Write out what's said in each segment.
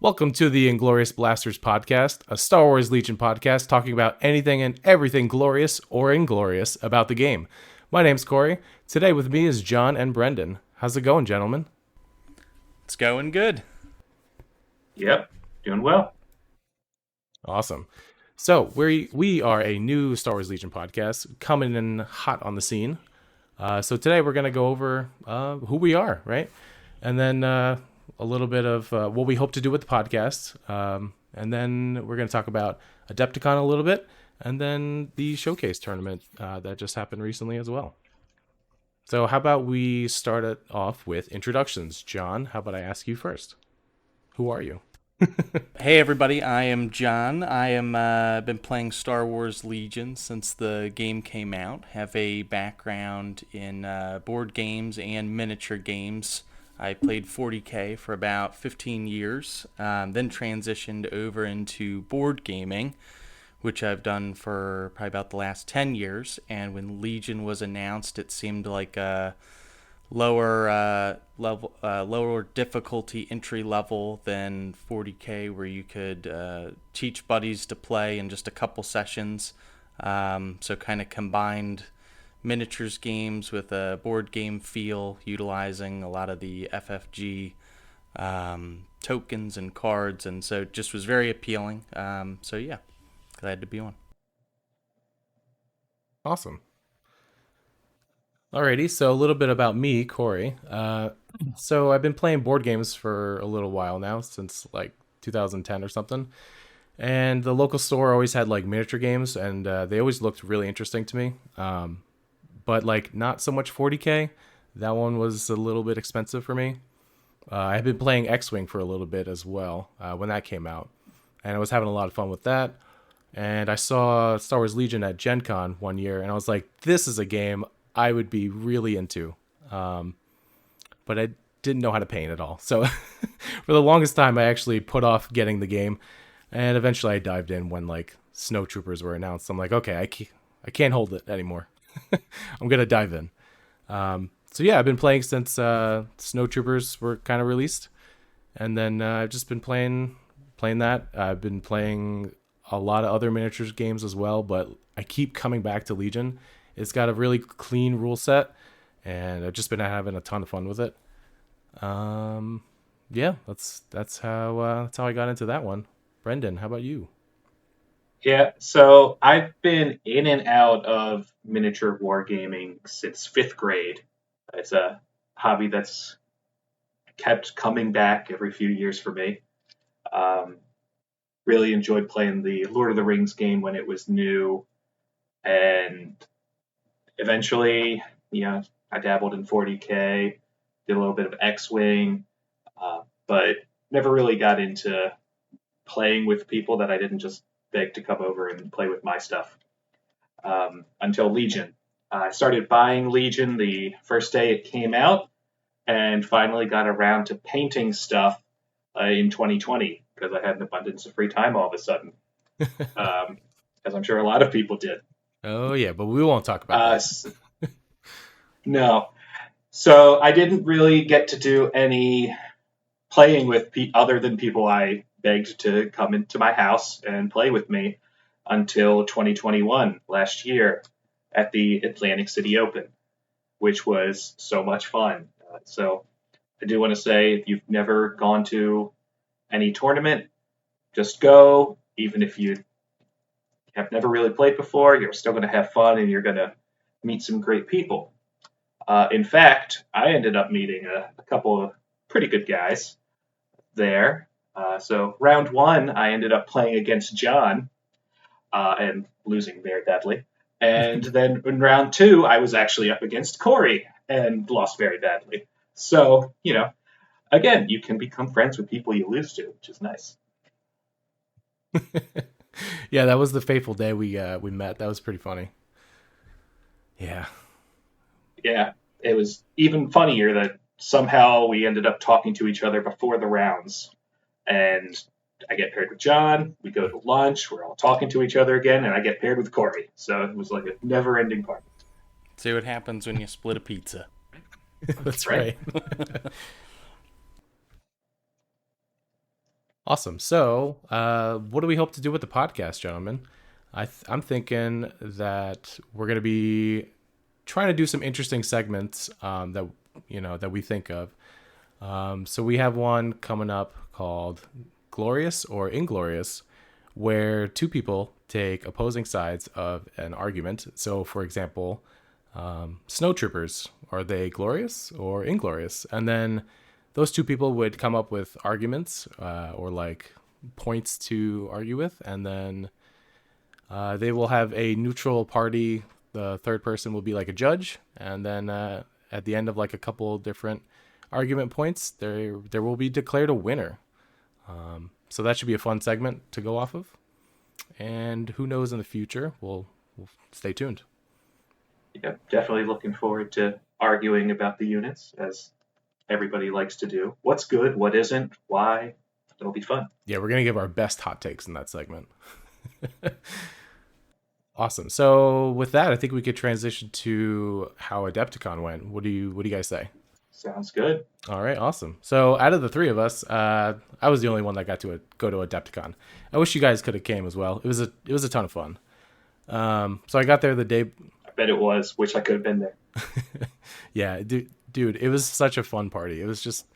Welcome to the Inglorious Blasters podcast, a Star Wars Legion podcast talking about anything and everything glorious or inglorious about the game. My name's Koray. Today with me is John and Brendan. How's it going, gentlemen? It's going good. Yep, doing well. Awesome. So we are a new Star Wars Legion podcast coming in hot on the scene. So today we're going to go over who we are, right? And then a little bit of what we hope to do with the podcast. And then we're going to talk about Adepticon a little bit. And then the showcase tournament that just happened recently as well. So how about we start it off with introductions? John, how about I ask you first? Who are you? Hey everybody, I am John. I am been playing Star Wars Legion since the game came out. Have a background in board games and miniature games. I played 40K for about 15 years, then transitioned over into board gaming, which I've done for probably about the last 10 years. And when Legion was announced, it seemed like a lower difficulty entry level than 40K, where you could teach buddies to play in just a couple sessions. So kind of combined miniatures games with a board game feel, utilizing a lot of the FFG tokens and cards, and so it just was very appealing. So yeah, glad to be on. Awesome. Alrighty, so a little bit about me, Koray. So I've been playing board games for a little while now, since like 2010 or something. And the local store always had like miniature games, and they always looked really interesting to me. But like not so much 40K. That one was a little bit expensive for me. I've been playing X-Wing for a little bit as well when that came out. And I was having a lot of fun with that. And I saw Star Wars Legion at Gen Con one year, and I was like, this is a game I would be really into. But I didn't know how to paint at all. So for the longest time, I actually put off getting the game. And eventually I dived in when like Snow Troopers were announced. I'm like, okay, I can't hold it anymore. I'm going to dive in. So yeah, I've been playing since Snow Troopers were kind of released. And then I've just been playing that. I've been playing a lot of other miniatures games as well, but I keep coming back to Legion. It's got a really clean rule set, and I've just been having a ton of fun with it. Yeah, that's how I got into that one. Brendan, how about you? Yeah, so I've been in and out of miniature wargaming since fifth grade. It's a hobby that's kept coming back every few years for me. Really enjoyed playing the Lord of the Rings game when it was new, and eventually, I dabbled in 40K, did a little bit of X-Wing, but never really got into playing with people that I didn't just beg to come over and play with my stuff until Legion. I started buying Legion the first day it came out, and finally got around to painting stuff in 2020 because I had an abundance of free time all of a sudden, as I'm sure a lot of people did. Oh yeah, but we won't talk about that. No. So I didn't really get to do any playing with other than people I begged to come into my house and play with me until 2021, last year, at the Atlantic City Open, which was so much fun. So I do want to say, if you've never gone to any tournament, just go. Even if you have never really played before, you're still going to have fun, and you're going to meet some great people. In fact, I ended up meeting a couple of pretty good guys there. So round one, I ended up playing against John and losing very badly. And then in round two, I was actually up against Koray and lost very badly. So, again, you can become friends with people you lose to, which is nice. Yeah, that was the fateful day we met. That was pretty funny. Yeah. Yeah, it was even funnier that somehow we ended up talking to each other before the rounds. And I get paired with John, we go to lunch, we're all talking to each other again, and I get paired with Koray. So it was like a never-ending party. See what happens when you split a pizza. That's right. Awesome. So, what do we hope to do with the podcast, gentlemen? I'm thinking that we're going to be trying to do some interesting segments that that we think of. So we have one coming up called Glorious or Inglorious, where two people take opposing sides of an argument. So, for example, snow troopers, are they glorious or inglorious? And then those two people would come up with arguments or like points to argue with, and then they will have a neutral party. The third person will be like a judge, and then at the end of like a couple different argument points, there will be declared a winner. So that should be a fun segment to go off of. And who knows in the future? We'll stay tuned. Yeah, definitely looking forward to arguing about the units, as everybody likes to do. What's good, what isn't, why. It'll be fun. Yeah, we're gonna give our best hot takes in that segment. Awesome. So with that, I think we could transition to how Adepticon went. What do you guys say? Sounds good. All right, awesome. So out of the three of us, I was the only one that got to go to Adepticon. I wish you guys could have came as well. It was a ton of fun. So I got there the day. I bet it was. Wish I could have been there. Yeah, dude, it was such a fun party. It was just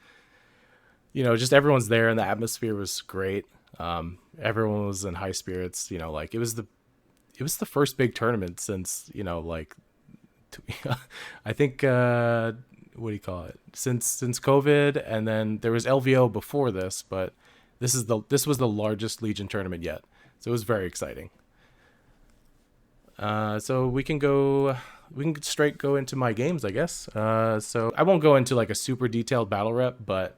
just everyone's there and the atmosphere was great. Everyone was in high spirits. Like it was the first big tournament since I think what do you call it, since COVID, and then there was LVO before this, but this was the largest Legion tournament yet, so it was very exciting. So we can straight go into my games, I guess. So I won't go into like a super detailed battle rep, but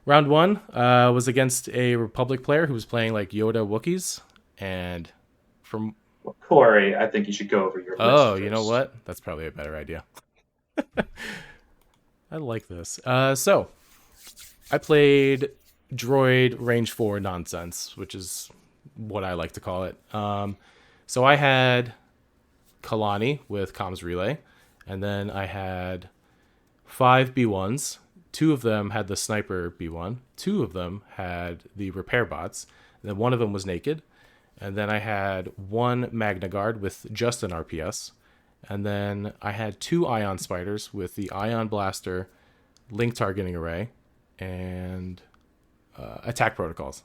round one was against a Republic player who was playing like Yoda Wookiees, and from Well, Koray, I think you should go over your list oh, first. you know what? That's probably a better idea. I like this. So I played droid range 4 nonsense, which is what I like to call it. So I had Kalani with comms relay, and then I had 5 B1s. Two of them had the sniper B1. Two of them had the repair bots. And then one of them was naked. And then I had one Magna Guard with just an RPS. And then I had 2 Ion Spiders with the Ion Blaster, Link Targeting Array, and Attack Protocols.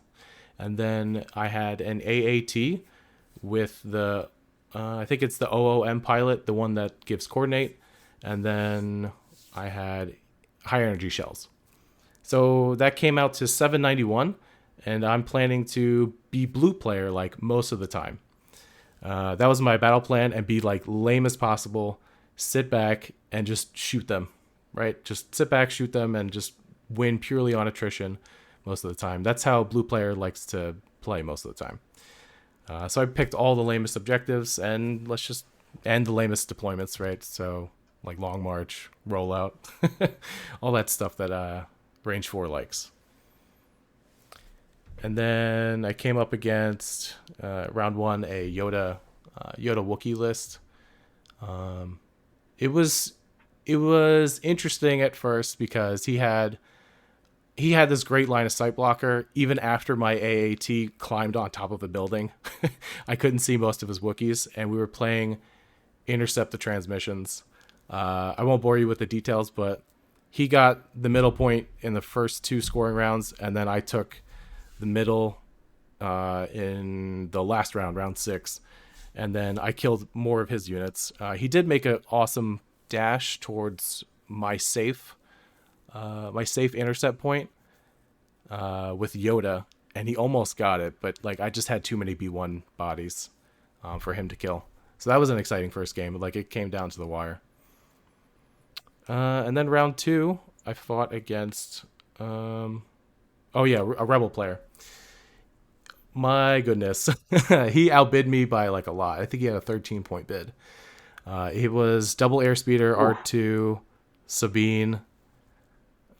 And then I had an AAT with the, I think it's the OOM pilot, the one that gives coordinate. And then I had high energy shells. So that came out to 791, and I'm planning to be blue player like most of the time. That was my battle plan, and be like lame as possible, sit back and just shoot them, right? Just sit back, shoot them, and just win purely on attrition most of the time. That's how blue player likes to play most of the time. So I picked all the lamest objectives, and the lamest deployments, right? So like Long March, Rollout, all that stuff that Range 4 likes. And then I came up against round one a Yoda Wookiee list. It was interesting at first because he had this great line of sight blocker even after my AAT climbed on top of the building. I couldn't see most of his Wookiees, and we were playing intercept the transmissions. I won't bore you with the details, but he got the middle point in the first 2 scoring rounds, and then I took the middle in the last round 6, and then I killed more of his units. He did make an awesome dash towards my safe intercept point with Yoda, and he almost got it, but like I just had too many B1 bodies for him to kill. So that was an exciting first game. Like it came down to the wire. And then round 2, I fought against a rebel player. My goodness, he outbid me by like a lot. I think he had a 13-point bid. It was double airspeeder R2, Sabine,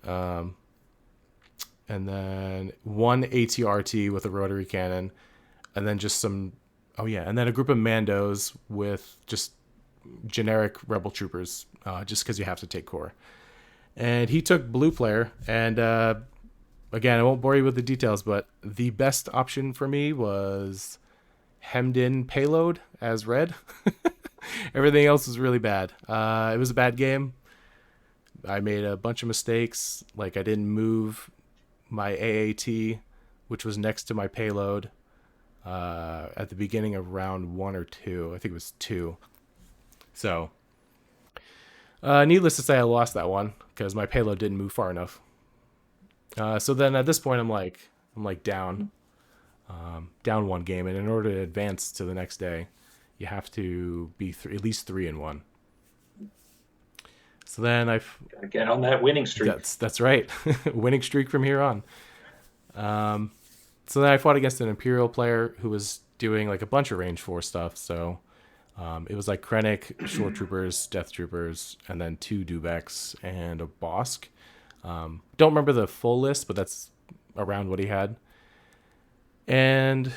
and then one ATRT with a rotary cannon, and then just some. Oh yeah, and then a group of Mandos with just generic rebel troopers, just because you have to take core. And he took blue player, and Again, I won't bore you with the details, but the best option for me was hemmed in payload as red. Everything else was really bad. It was a bad game. I made a bunch of mistakes. Like I didn't move my AAT, which was next to my payload, at the beginning of round 1 or 2. I think it was 2. So, needless to say, I lost that one because my payload didn't move far enough. So then at this point, I'm like down one game, and in order to advance to the next day, you have to be at least 3-1. So then Gotta get on that winning streak. that's right, winning streak from here on. So then I fought against an Imperial player who was doing like a bunch of range 4 stuff. So it was like Krennic, Shore Troopers, Death Troopers, and then 2 Dubeks and a Bosk. Don't remember the full list, but that's around what he had. And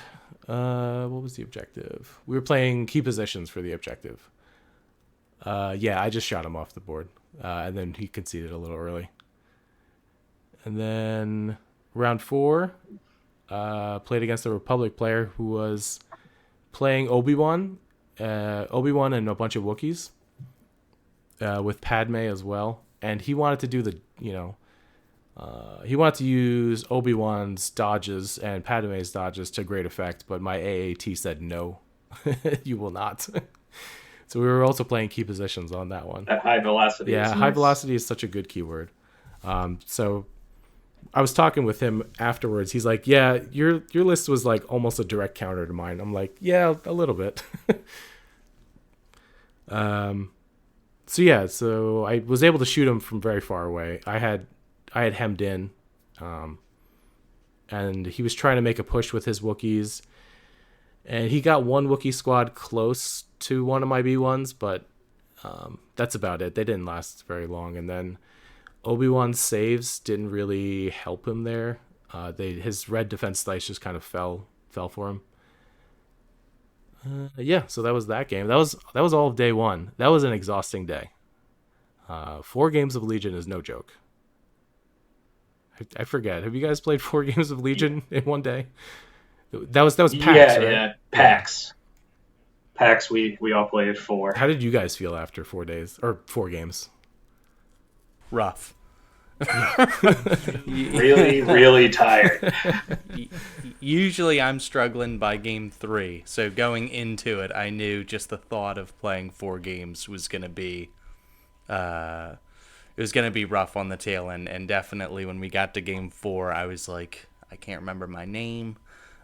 what was the objective? We were playing key positions for the objective. Yeah, I just shot him off the board. And then he conceded a little early. And then round 4, played against a Republic player who was playing Obi-Wan and a bunch of Wookiees, with Padme as well. And he wanted to do he wanted to use Obi-Wan's dodges and Padme's dodges to great effect, but my AAT said no, you will not. So we were also playing key positions on that one. That high velocity. Yeah, high velocity is such a good keyword. So I was talking with him afterwards. He's like, "Yeah, your list was like almost a direct counter to mine." I'm like, "Yeah, a little bit." So I was able to shoot him from very far away. I had hemmed in, and he was trying to make a push with his Wookiees, and he got one Wookiee squad close to one of my B1s, but that's about it. They didn't last very long, and then Obi-Wan's saves didn't really help him there. His red defense dice just kind of fell for him. Yeah, so that was that game. That was all of day 1. That was an exhausting day. 4 games of Legion is no joke. I forget. Have you guys played 4 games of Legion in one day? That was PAX, right? Yeah, PAX. PAX. We all played 4. How did you guys feel after 4 days or 4 games? Rough. Really, really tired. Usually I'm struggling by game 3, so going into it, I knew just the thought of playing 4 games was going to be it was going to be rough on the tail end, and definitely when we got to game 4, I was like, I can't remember my name.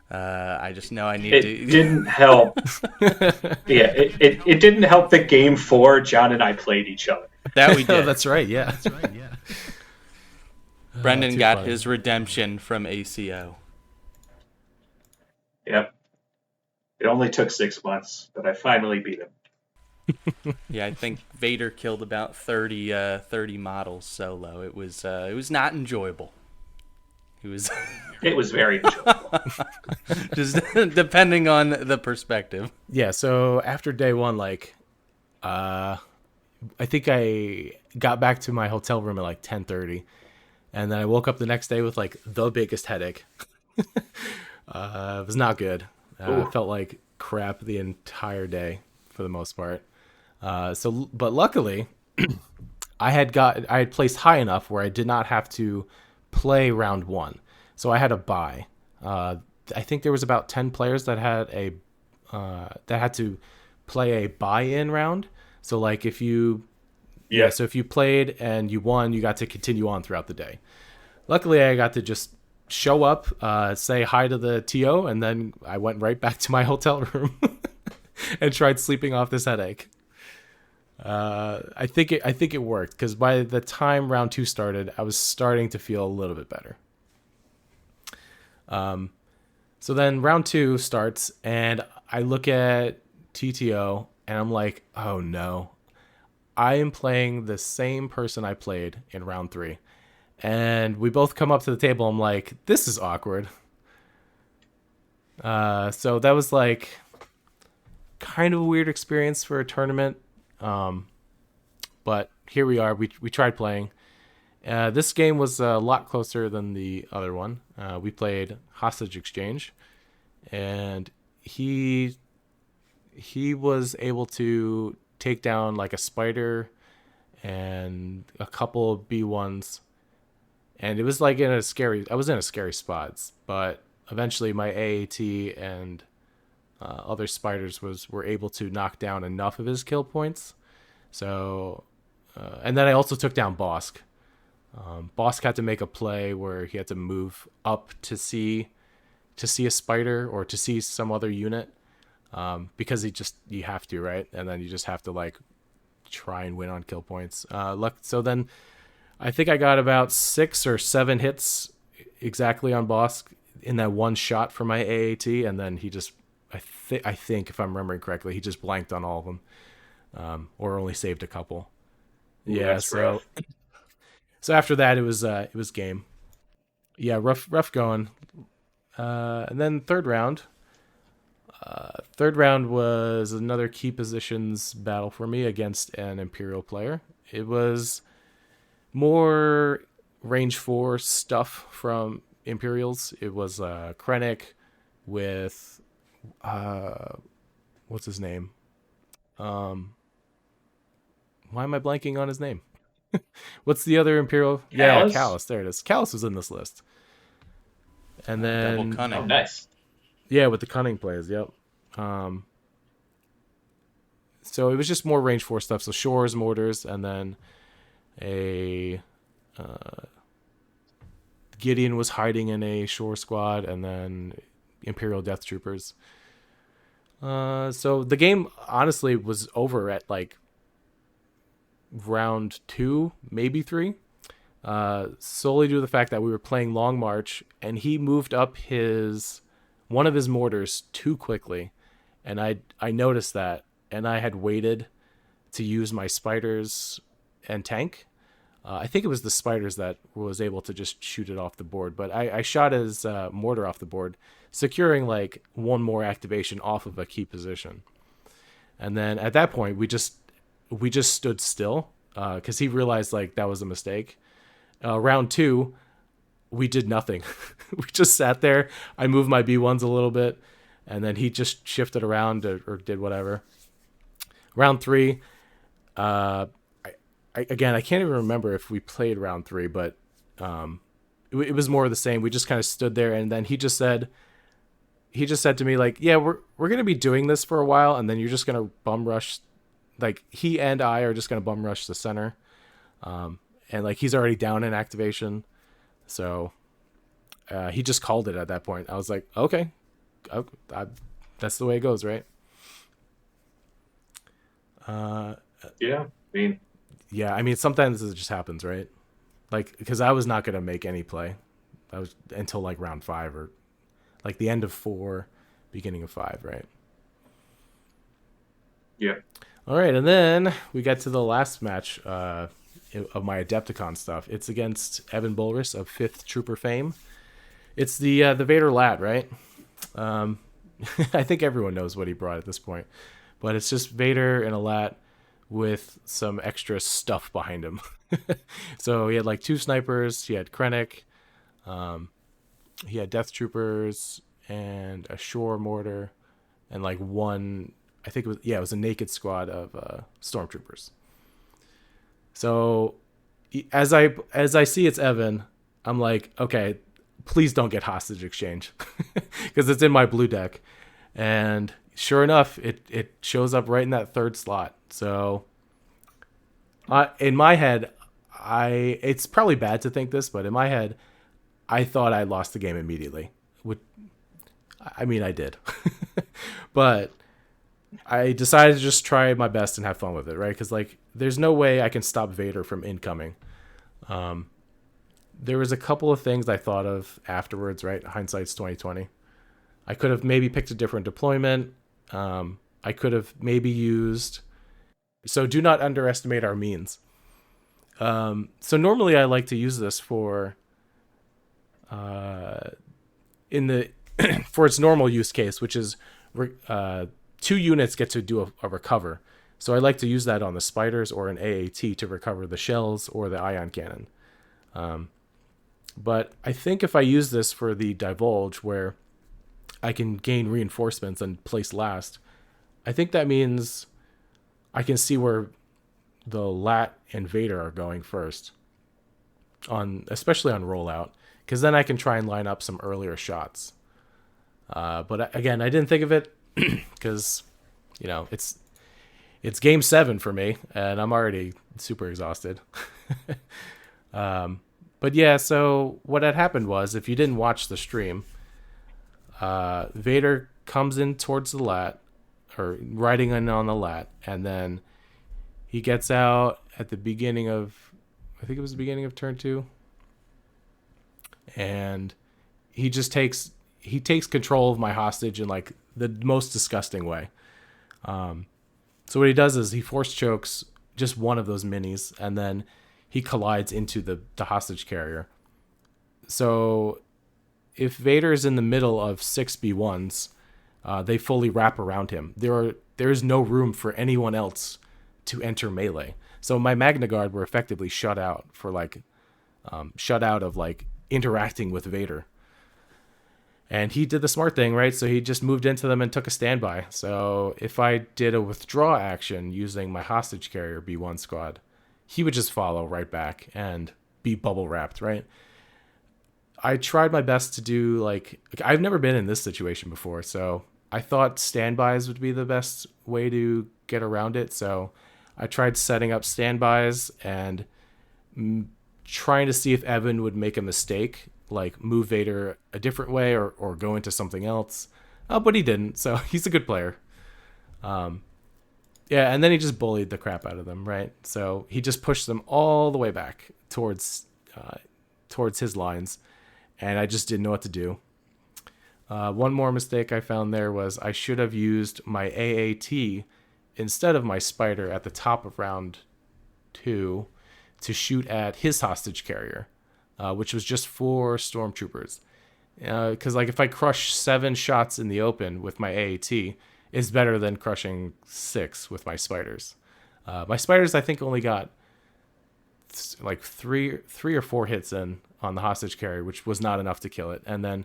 I just know I need to. It didn't help. Yeah, it didn't help that game 4, John and I played each other. That we did. Oh, that's right. Yeah. Brendan got funny. his redemption from ACO. Yep. It only took 6 months, but I finally beat him. Yeah, I think Vader killed about 30 models solo. It was not enjoyable. It was very enjoyable. Just depending on the perspective. Yeah, so after day 1, I think I got back to my hotel room at 10:30, and then I woke up the next day with the biggest headache. It was not good. I felt like crap the entire day for the most part. But luckily, I had placed high enough where I did not have to play round 1, so I had a bye. I think there was about 10 players that had to play a buy-in round. So if you so if you played and you won, you got to continue on throughout the day. Luckily, I got to just show up, say hi to the TO, and then I went right back to my hotel room and tried sleeping off this headache. I think it worked, because by the time round 2 started, I was starting to feel a little bit better. So then round 2 starts, and I look at TTO, and I'm like, oh no, I am playing the same person I played in round 3. And we both come up to the table. I'm like, this is awkward. So that was kind of a weird experience for a tournament. But here we are. We tried playing, This game was a lot closer than the other one. We played Hostage Exchange, and he was able to take down like a spider and a couple of B1s, and it was like in a scary. I was in a scary spot, but eventually my AAT and other spiders were able to knock down enough of his kill points. So, and then I also took down Bosk. Bosk had to make a play where he had to move up to see a spider or to see some other unit, because you have to, right, and then you just have to like try and win on kill points. So then I think I got about 6 or 7 hits exactly on Bosk in that one shot for my AAT, and then he just I think if I'm remembering correctly, he just blanked on all of them, or only saved a couple. Ooh, Yeah, that's so rough. after that it was game. Yeah, rough going. And then third round. Third round was another key positions battle for me against an Imperial player. It was more range 4 stuff from Imperials. It was Krennic with what's his name? Why am I blanking on his name? What's the other Imperial? Yeah, Callus? Callus. There it is. Callus was in this list. And Double then Oh, cunning. nice. yeah, with the cunning plays. Yep. Um, so it was just more range 4 stuff. So shores, mortars, and then a Gideon was hiding in a shore squad, and then Imperial Death Troopers. So the game honestly was over at like round 2, maybe 3. Solely due to the fact that we were playing Long March, and he moved up one of his mortars too quickly, and I noticed that, and I had waited to use my spiders and tank. I think it was the spiders that was able to just shoot it off the board, but I shot his mortar off the board, securing like one more activation off of a key position. And then at that point, we just stood still because he realized like that was a mistake. Round 2, we did nothing. We just sat there. I moved my B1s a little bit, and then he just shifted around or did whatever. Round 3, again, I can't even remember if we played round 3, but it was more of the same. We just kind of stood there, and then he just said to me like, "Yeah, we're gonna be doing this for a while, and then you're just gonna bum rush." Like he and I are just gonna bum rush the center, and like he's already down in activation, so he just called it at that point. I was like, okay, that's the way it goes, right? Yeah. I mean, Yeah, I mean sometimes it just happens, right? Like because I was not gonna make any play, I was until like round 5 or like the end of 4, beginning of 5, right? yeah. All right, and then we get to the last match of my Adepticon stuff. It's against Evan Bulris of 5th Trooper fame. It's the Vader Lat, right? Um, I think everyone knows what he brought at this point, but it's just Vader and a Lat with some extra stuff behind him. So he had like 2 snipers. He had Krennic. He had Death Troopers and a shore mortar, and like one. I think it was a naked squad of stormtroopers. So as I see it's Evan, I'm like, okay, please don't get hostage exchange because it's in my blue deck, and sure enough, it shows up right in that 3rd slot. So in my head, it's probably bad to think this, but in my head, I thought I lost the game immediately. I mean, I did, but I decided to just try my best and have fun with it, right? Because like, there's no way I can stop Vader from incoming. There was a couple of things I thought of afterwards, right? Hindsight's 2020. I could have maybe picked a different deployment. I could have maybe used. So do not underestimate our means. So normally I like to use this for in the for its normal use case, which is 2 units get to do a recover. So I like to use that on the spiders or an AAT to recover the shells or the ion cannon. But I think if I use this for the divulge, where I can gain reinforcements and place last, I think that means I can see where the Lat and Vader are going first, especially on rollout, because then I can try and line up some earlier shots. But again, I didn't think of it because it's game 7 for me, and I'm already super exhausted. But yeah, so what had happened was, if you didn't watch the stream, Vader comes in towards the Lat, or riding in on the Lat, and then he gets out at the beginning of, I think it was the beginning of turn 2, and he takes control of my hostage in like the most disgusting way. So what he does is he force chokes just one of those minis, and then he collides into the hostage carrier. So if Vader is in the middle of 6B1s, they fully wrap around him. There is no room for anyone else to enter melee. So my Magna Guard were effectively shut out of like interacting with Vader. And he did the smart thing, right? So he just moved into them and took a standby. So if I did a withdraw action using my hostage carrier B1 squad, he would just follow right back and be bubble wrapped, right? I tried my best to do like I've never been in this situation before, so I thought standbys would be the best way to get around it. So I tried setting up standbys and trying to see if Evan would make a mistake, like move Vader a different way or go into something else. But he didn't, so he's a good player. Yeah, and then he just bullied the crap out of them, right? So he just pushed them all the way back towards his lines, and I just didn't know what to do. One more mistake I found there was I should have used my AAT instead of my Spider at the top of round 2 to shoot at his hostage carrier, which was just 4 stormtroopers. Because like if I crush 7 shots in the open with my AAT, it's better than crushing 6 with my Spiders. My Spiders I think only got like three or 4 hits in on the hostage carrier, which was not enough to kill it. And then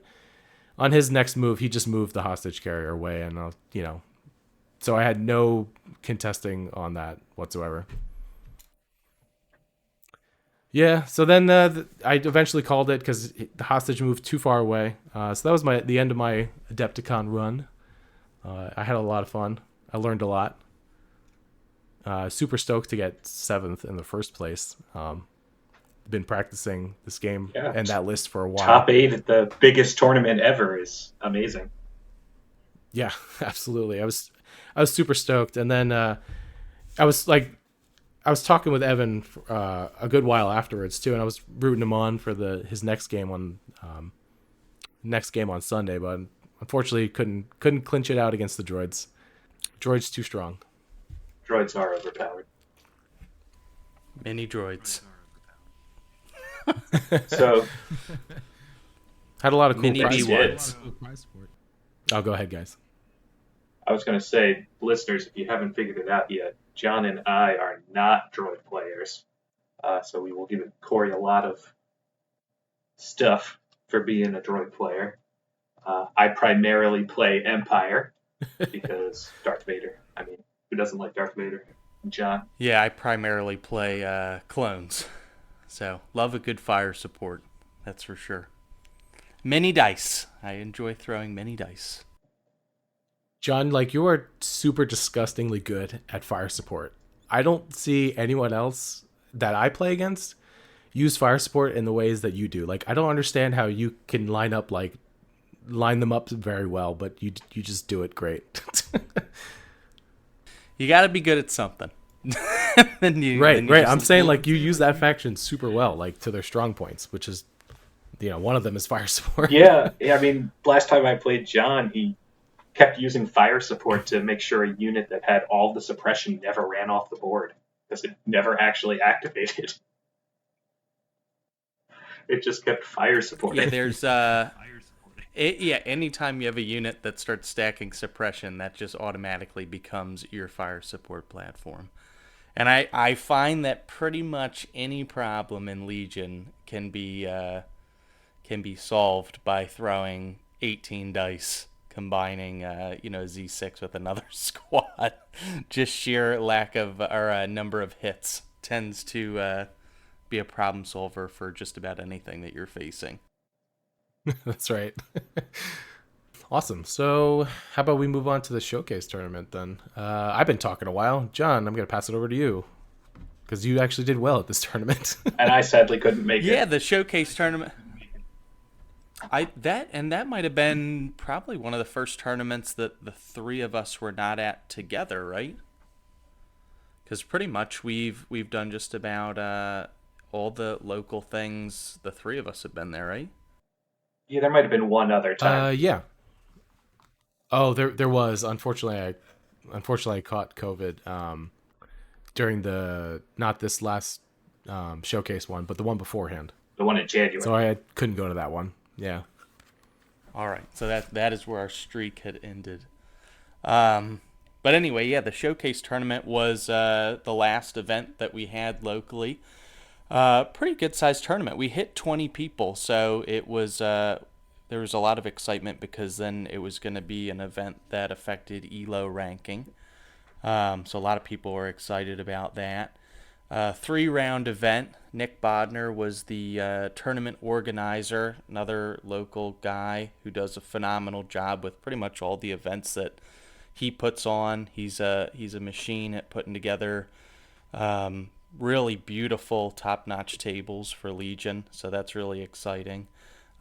on his next move, he just moved the hostage carrier away, and so I had no contesting on that whatsoever. Yeah, so then I eventually called it because the hostage moved too far away. So that was the end of my Adepticon run. I had a lot of fun. I learned a lot. Super stoked to get 7th in the first place. Been practicing this game and that list for a while. Top 8 at the biggest tournament ever is amazing. Yeah, absolutely. I was super stoked, and then I was talking with Evan a good while afterwards too, and I was rooting him on for his next game on Sunday, but unfortunately couldn't clinch it out against the droids. Droids too strong. Droids are overpowered. Mini droids. So had a lot of cool mini prize B1s. Oh, go ahead, guys. I was going to say, listeners, if you haven't figured it out yet, John and I are not droid players. So we will give Koray a lot of stuff for being a droid player. I primarily play Empire because Darth Vader. I mean, who doesn't like Darth Vader? John? Yeah, I primarily play clones. So, love a good fire support. That's for sure. Many dice. I enjoy throwing many dice. John, like, you are super disgustingly good at fire support. I don't see anyone else that I play against use fire support in the ways that you do. Like, I don't understand how you can line them up very well, but you just do it great. You got to be good at something. Right. I'm saying, like, you use that faction super well, like, to their strong points, which is, one of them is fire support. Yeah. I mean, last time I played John, he kept using fire support to make sure a unit that had all the suppression never ran off the board, because it never actually activated. It just kept fire support. Yeah, there's anytime you have a unit that starts stacking suppression, that just automatically becomes your fire support platform. And I find that pretty much any problem in Legion can be solved by throwing 18 dice, combining Z6 with another squad. Just sheer lack of or number of hits tends to be a problem solver for just about anything that you're facing. That's right. Awesome. So, how about we move on to the showcase tournament then? I've been talking a while. John, I'm going to pass it over to you because you actually did well at this tournament. And I sadly couldn't make Yeah, it. the showcase tournament. That might have been probably one of the first tournaments that the three of us were not at together, right? Because pretty much we've done just about all the local things. The three of us have been there, right? Yeah, there might have been one other time. Yeah. Oh, there was. Unfortunately, I caught COVID during the not this last showcase one, but the one beforehand. The one in So January. I couldn't go to that one. Yeah. All right, so that is where our streak had ended. But anyway, yeah, the showcase tournament was the last event that we had locally. Pretty good sized tournament. We hit 20 people, so it was there was a lot of excitement because then it was going to be an event that affected ELO ranking. So a lot of people were excited about that. 3-round event. Nick Bodner was the tournament organizer, another local guy who does a phenomenal job with pretty much all the events that he puts on. He's a machine at putting together really beautiful, top-notch tables for Legion, so that's really exciting.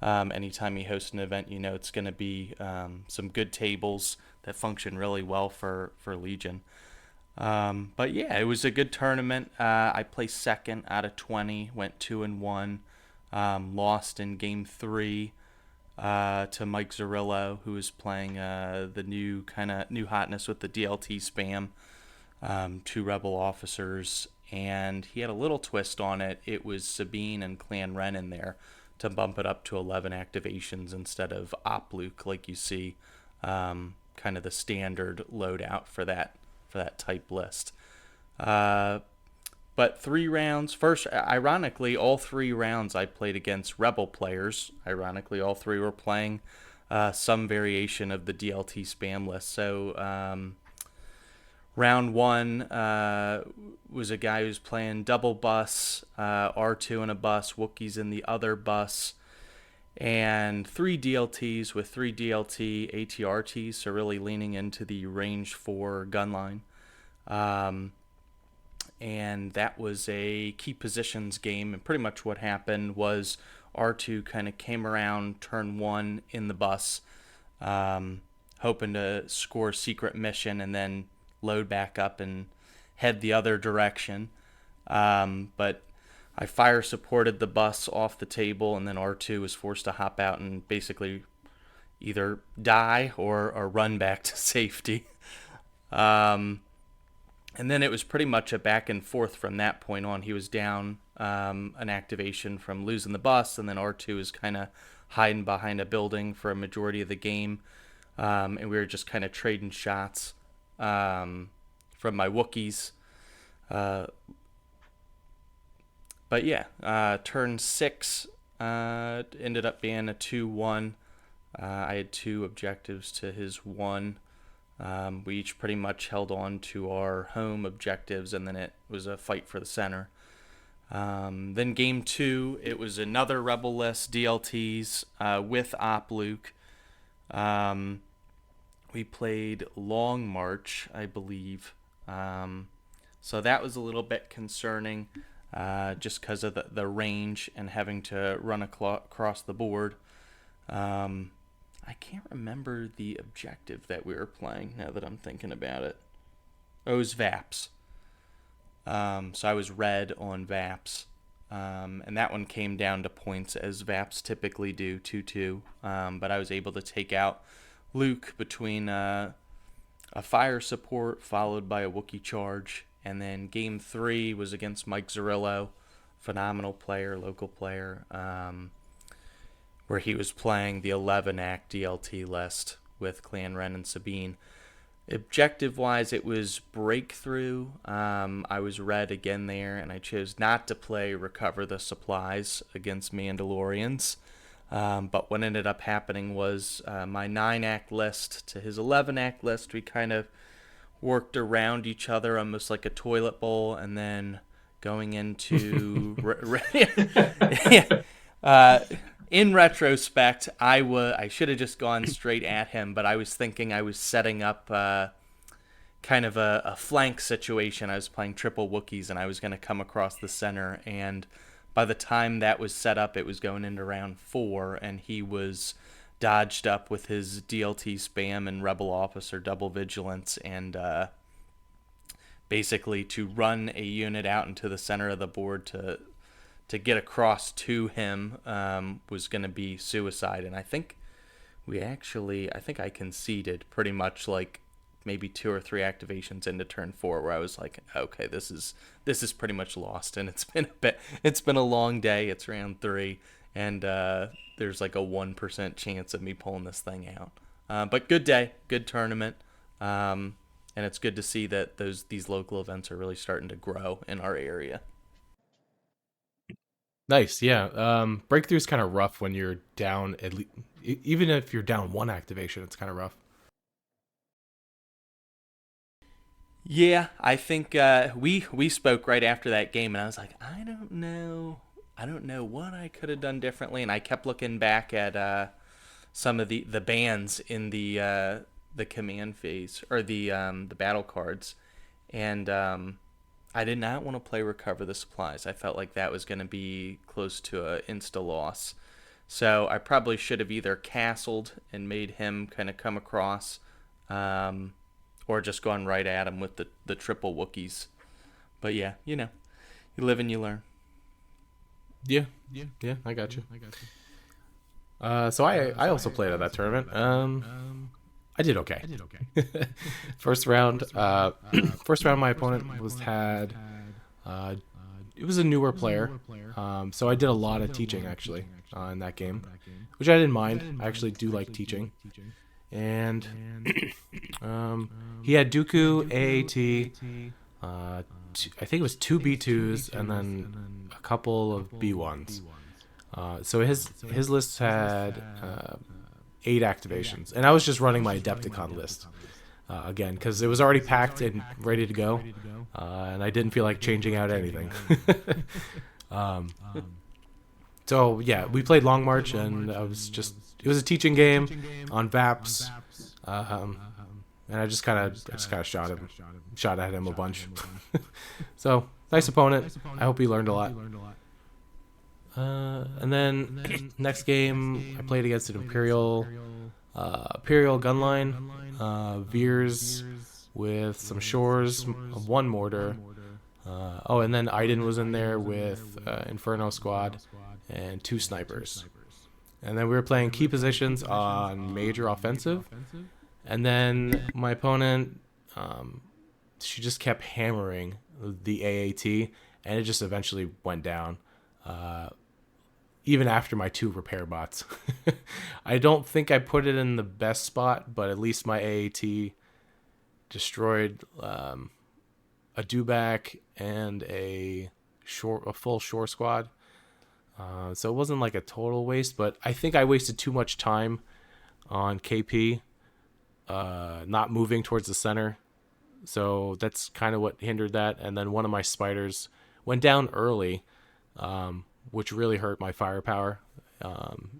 Anytime you host an event, you know it's going to be some good tables that function really well for Legion. But yeah, it was a good tournament. I placed second out of 20, went 2-1, lost in game 3 to Mike Zarillo, who was playing the new hotness with the DLT spam, 2 rebel officers, and he had a little twist on it. It was Sabine and Clan Ren in there to bump it up to 11 activations instead of Op Luke, like you see, kind of the standard loadout for that type list. But 3 rounds. First, ironically, all 3 rounds I played against Rebel players. Ironically, all 3 were playing some variation of the DLT spam list. So round 1 was a guy who's playing double bus, R2 in a bus, Wookiees in the other bus, and 3 DLTs with 3 DLT ATRTs, so really leaning into the range 4 gun line. And that was a key positions game, and pretty much what happened was R2 kind of came around turn 1 in the bus, hoping to score a secret mission and then load back up and head the other direction. But I fire supported the bus off the table, and then R2 was forced to hop out and basically either die or run back to safety. And then it was pretty much a back and forth from that point on. He was down an activation from losing the bus, and then R2 was kind of hiding behind a building for a majority of the game. And we were just kind of trading shots from my Wookiees. But yeah, turn 6 ended up being a 2-1. I had 2 objectives to his 1. We each pretty much held on to our home objectives, and then it was a fight for the center. Then game 2, it was another Rebel list, DLTs with Op Luke. We played Long March, I believe. So that was a little bit concerning just because of the range and having to run across the board. I can't remember the objective that we were playing now that I'm thinking about it. Oh, it was VAPS. So I was red on VAPS. And that one came down to points as VAPS typically do, 2-2. But I was able to take out Luke between a fire support followed by a Wookiee charge. And then game 3 was against Mike Zarillo, phenomenal player, local player. Where he was playing the 11-act DLT list with Clan Ren and Sabine. Objective wise, it was breakthrough. I was red again there, and I chose not to play recover the supplies against Mandalorians. But what ended up happening was my 9 act list to his 11 act list, we kind of worked around each other almost like a toilet bowl, and then going into uh, in retrospect, I should have just gone straight at him, but I was thinking I was setting up kind of a flank situation. I was playing triple Wookiees, and I was going to come across the center, and by the time that was set up, it was going into round 4, and he was dodged up with his DLT spam and Rebel Officer double vigilance, and basically to run a unit out into the center of the board to get across to him was going to be suicide. And I think I think I conceded pretty much like maybe 2 or 3 activations into turn 4, where I was like, okay, this is pretty much lost, and it's been a long day. It's round 3, and there's like a 1% chance of me pulling this thing out. But good day, good tournament, and it's good to see that these local events are really starting to grow in our area. Nice, yeah. Breakthrough's kind of rough when you're down at least, even if you're down 1 activation, it's kind of rough. Yeah, I think we spoke right after that game, and I was like, I don't know what I could have done differently, and I kept looking back at some of the bans in the command phase, or the battle cards, and I did not want to play recover the supplies. I felt like that was going to be close to a insta loss, so I probably should have either castled and made him kind of come across. Or just gone right at him with the triple Wookiees. But yeah, you live and you learn. Yeah, I got you. So I also played at that tournament. I did okay. First round, my opponent it was a newer player. So I did a lot of teaching actually in that game, which I didn't mind. I actually do like teaching. And he had Dooku, AAT, I think it was 2 B2s, and then a couple of B1s. So his list had 8 activations, and I was just running my Adepticon list again because it was already packed and ready to go, and I didn't feel like changing out anything. So yeah, we played Long March, and it was a teaching game on VAPs, and I just kind of shot at him a bunch. So nice opponent. I hope he learned a lot. And then next game I played against an Imperial gunline, Veers with some Shores, 1 mortar. And then Aiden was in there with Inferno Squad and 2 snipers. And then we were playing key positions on major offensive. And then my opponent, she just kept hammering the AAT, and it just eventually went down. Even after my 2 repair bots. I don't think I put it in the best spot, but at least my AAT destroyed a dewback and a full shore squad. So it wasn't like a total waste, but I think I wasted too much time on KP not moving towards the center. So that's kind of what hindered that. And then one of my spiders went down early, which really hurt my firepower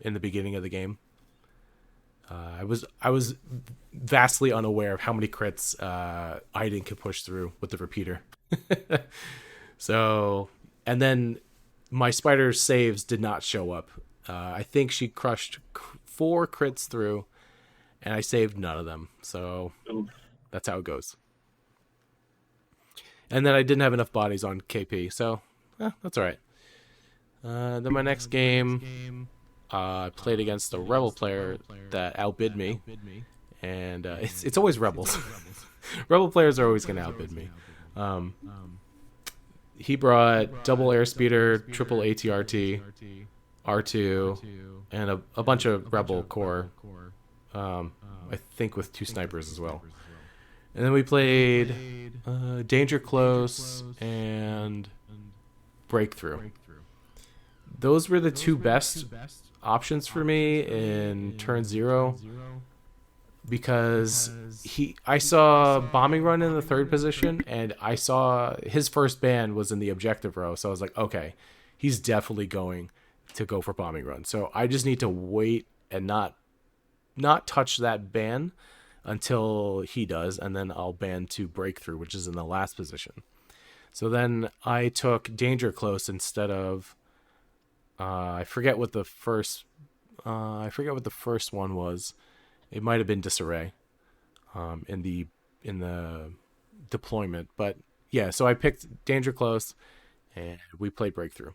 in the beginning of the game. I was vastly unaware of how many crits Aiden could push through with the repeater. So, and then my spider's saves did not show up. I think she crushed 4 crits through, and I saved none of them. So that's how it goes. And then I didn't have enough bodies on KP, so that's all right. Then my next game, I played against a Rebel player that outbid me, and it's always Rebels. Rebel players are always going to outbid me. He brought double airspeeder, triple ATRT, R2, and a bunch of Rebel core, I think with 2 snipers as well. And then we played Danger Close and Breakthrough. Those were the two best options for me in turn 0 because I saw Bombing Run in the third position, and I saw his first ban was in the objective row, so I was like, okay, he's definitely going to go for Bombing Run. So I just need to wait and not touch that ban until he does, and then I'll ban to Breakthrough, which is in the last position. So then I took Danger Close instead of I forget what the first one was. It might have been Disarray in the deployment, but yeah. So I picked Danger Close, and we played Breakthrough,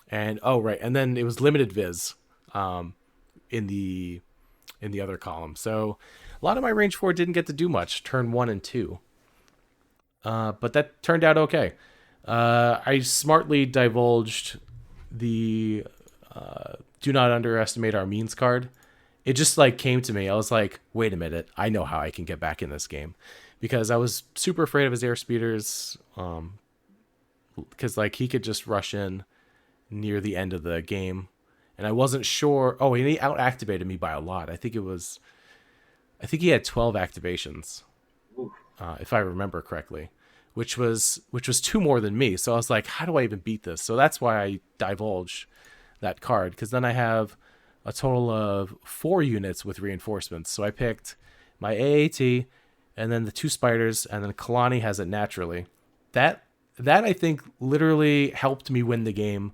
and and then it was Limited Viz in the other column. So a lot of my range 4 didn't get to do much turn 1 and 2, but that turned out okay. I smartly divulged the do not underestimate our means card. It just like came to me. I was like, wait a minute, I know how I can get back in this game, because I was super afraid of his airspeeders, because like he could just rush in near the end of the game, and I wasn't sure. Oh, and he out activated me by a lot. I think he had 12 activations, if I remember correctly, which was 2 more than me. So I was like, how do I even beat this? So that's why I divulged that card, because then I have a total of 4 units with reinforcements. So I picked my AAT, and then the 2 spiders, and then Kalani has it naturally. That I think literally helped me win the game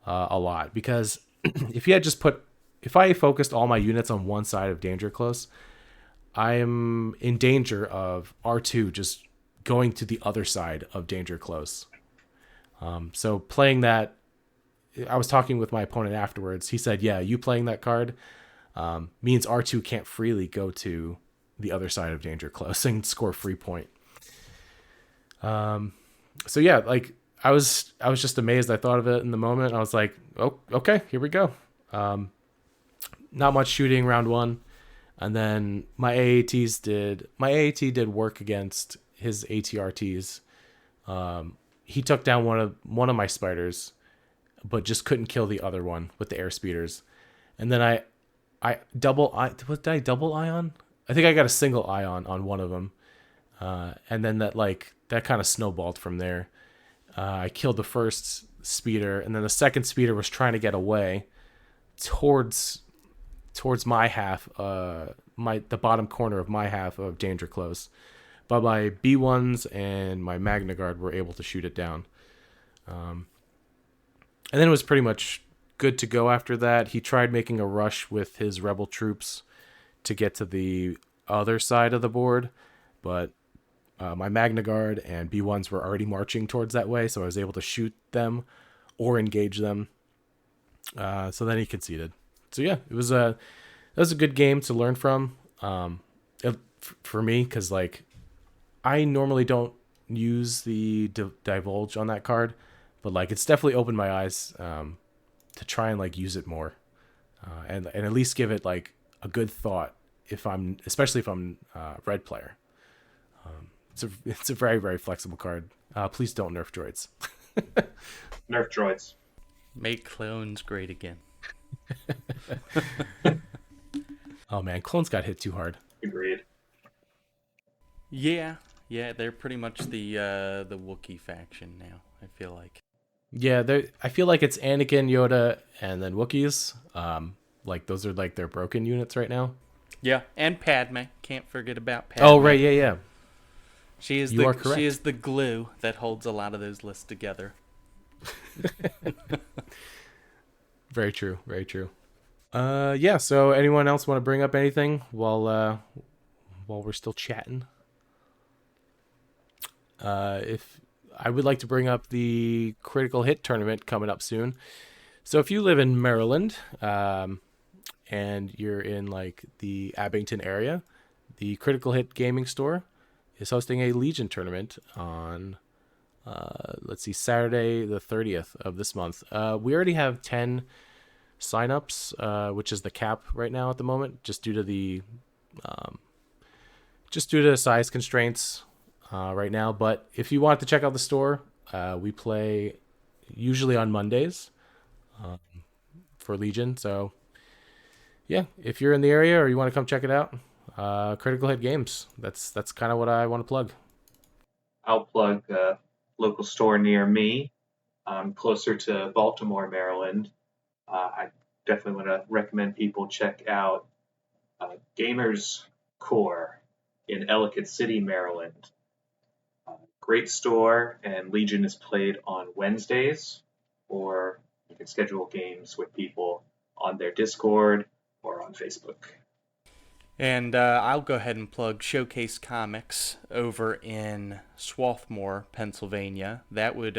a lot, because if I focused all my units on one side of Danger Close, I'm in danger of R2 just going to the other side of Danger Close. So playing that, I was talking with my opponent afterwards. He said, yeah, you playing that card means R2 can't freely go to the other side of Danger Close and score free point. So yeah, like I was just amazed. I thought of it in the moment. I was like, oh, okay, here we go. Not much shooting round 1. And then my AAT did work against his ATRTs. He took down one of my spiders, but just couldn't kill the other one with the air speeders. And then I what did I double ion? I think I got a single ion on one of them. And then that kind of snowballed from there. I killed the first speeder, and then the second speeder was trying to get away towards my half, the bottom corner of my half of Danger Close. But my B1s and my Magna Guard were able to shoot it down. And then it was pretty much good to go after that. He tried making a rush with his rebel troops to get to the other side of the board, but my Magna Guard and B1s were already marching towards that way, so I was able to shoot them or engage them. So then he conceded. So yeah, it was a good game to learn from. For me, because like I normally don't use the divulge on that card, but like it's definitely opened my eyes to try and like use it more, and at least give it like a good thought especially if I'm red player. It's a very, very flexible card. Please don't nerf droids. Nerf droids. Make clones great again. Oh man, clones got hit too hard. Agreed. Yeah, they're pretty much the Wookiee faction now, I feel like. Yeah, I feel like it's Anakin, Yoda, and then Wookiees. Like those are like their broken units right now. Yeah, and Padme. Can't forget about Padme. Oh right, yeah. She is correct. She is the glue that holds a lot of those lists together. Very true. Very true. Yeah. So, anyone else want to bring up anything while we're still chatting? If I would like to bring up the Critical Hit tournament coming up soon. So, if you live in Maryland, and you're in like the Abington area, the Critical Hit Gaming Store is hosting a Legion tournament on, Saturday the 30th of this month. We already have 10 signups, which is the cap right now at the moment, just due to the just due to size constraints right now. But if you want to check out the store, we play usually on Mondays for Legion. So yeah, if you're in the area or you want to come check it out, Critical Hit Games. That's kind of what I want to plug. I'll plug a local store near me. I'm closer to Baltimore, Maryland. I definitely want to recommend people check out Gamers Core in Ellicott City, Maryland. Great store, and Legion is played on Wednesdays, or you can schedule games with people on their Discord or on Facebook. And I'll go ahead and plug Showcase Comics over in Swarthmore, Pennsylvania. That would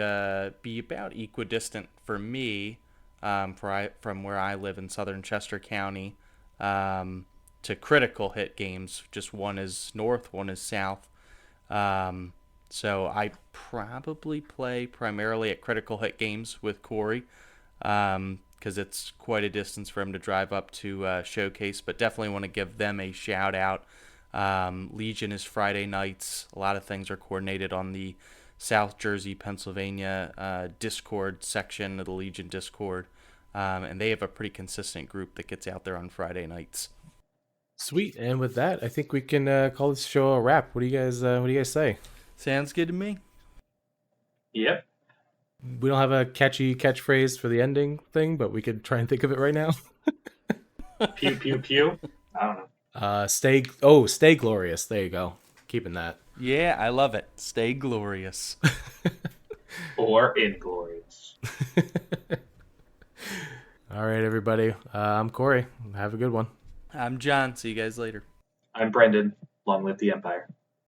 be about equidistant for me from where I live in southern Chester County to Critical Hit Games. Just one is north, one is south. So I probably play primarily at Critical Hit Games with Koray because it's quite a distance for him to drive up to Showcase, but definitely want to give them a shout out. Legion is Friday nights. A lot of things are coordinated on the South Jersey, Pennsylvania Discord section of the Legion Discord, and they have a pretty consistent group that gets out there on Friday nights. Sweet. And with that, I think we can call this show a wrap. What do you guys say? Sounds good to me. Yep. We don't have a catchy catchphrase for the ending thing, but we could try and think of it right now. Pew pew pew. I don't know. Stay glorious. There you go. Keeping that. Yeah, I love it. Stay glorious. Or Inglorious. All right, everybody. I'm Koray. Have a good one. I'm John. See you guys later. I'm Brendan. Long live the Empire.